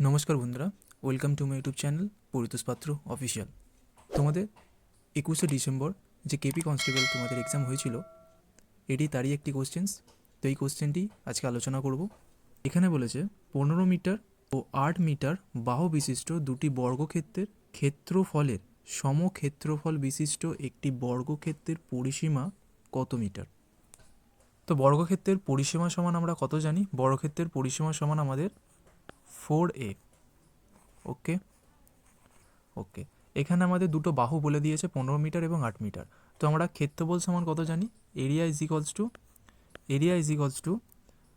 নমস্কার বন্ধুরা, welcome to my YouTube channel Paritosh পাত্র অফিসিয়াল। তোমাদের 21শে ডিসেম্বর যে কেপি কনস্টেবল তোমাদের এক্সাম হয়েছিল, এটি তারই একটি কোশ্চেন্স। তো এই কোশ্চেনটি আজকে আলোচনা করব। এখানে বলেছে 15 মিটার ও 8 মিটার বাহু বিশিষ্ট দুটি বর্গক্ষেত্রের ক্ষেত্রফলের সমক্ষেত্রফল বিশিষ্ট একটি বর্গক্ষেত্রের পরিসীমা কত মিটার। তো বর্গক্ষেত্রের পরিসীমা সমান আমরা কত জানি? বর্গক্ষেত্রের পরিসীমা সমান আমাদের 4a। ওকে ওকে এখানে আমাদের দুটো বাহু বলে দিয়েছে 15 মিটার এবং 8 মিটার। তো আমরা ক্ষেত্রফল সমান কত জানি? এরিয়া ইজ ইকলস টু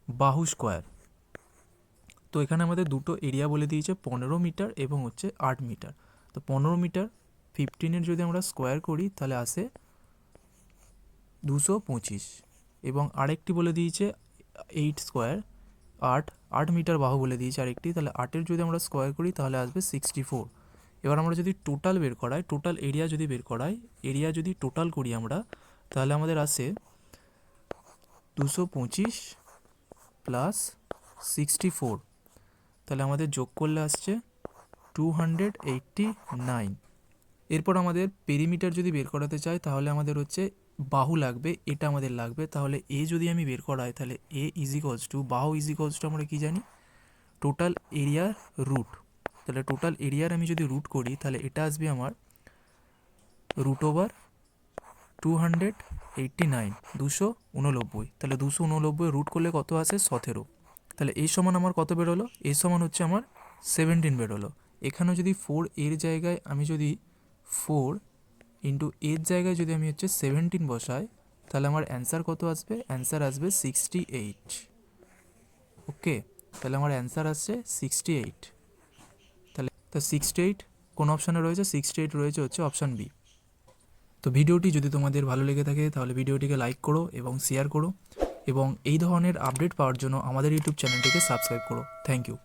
বাহু স্কোয়ার। তো এখানে আমাদের দুটো এরিয়া বলে দিয়েছে 15 মিটার এবং হচ্ছে 8 মিটার। তো 15 মিটার 15-এর যদি আমরা স্কোয়ার করি তাহলে আসে 225, এবং আরেকটি বলে দিয়েছে 8 স্কোয়ার, 8 মিটার বাহু বলে দিয়েছে আরেকটি, তাহলে 8-এর যদি আমরা স্কোয়ার করি তাহলে আসবে 64। এবার আমরা যদি টোটাল বের করাই, টোটাল এরিয়া যদি বের করাই, এরিয়া যদি টোটাল করি আমরা, তাহলে আমাদের আসে 225 প্লাস 64, তাহলে আমাদের যোগ করলে আসছে 289। এরপর আমাদের পেরিমিটার যদি বের করাতে চাই তাহলে আমাদের হচ্ছে বাহু লাগবে, এটা আমাদের লাগবে। তাহলে এ যদি আমি বের করাই তাহলে এ ইজ ইকলস টু বাহু ইজ ইকলস টু আমরা কী জানি? টোটাল এরিয়ার রুট। তাহলে টোটাল এরিয়ার আমি যদি রুট করি তাহলে এটা আসবে আমার রুট ওভার 289, 289। তাহলে 289 রুট করলে কত আসে? 17। তাহলে এই সমান আমার কত বেরোলো? এই সমান হচ্ছে আমার 17 বেরোলো। এখানেও যদি 4 এর জায়গায় আমি যদি 4 ইন্টু এর জায়গায় যদি আমি হচ্ছে 17 বসাই তাহলে আমার অ্যান্সার কত আসবে? অ্যান্সার আসবে 68। ওকে, তাহলে আমার অ্যান্সার আসছে 68। তাহলে তো 68 কোন অপশানে রয়েছে? 68 রয়েছে হচ্ছে অপশান বি। তো ভিডিওটি যদি তোমাদের ভালো লেগে থাকে তাহলে ভিডিওটিকে লাইক করো এবং শেয়ার করো, এবং এই ধরনের আপডেট পাওয়ার জন্য আমাদের ইউটিউব চ্যানেলটিকে সাবস্ক্রাইব করো। Thank you.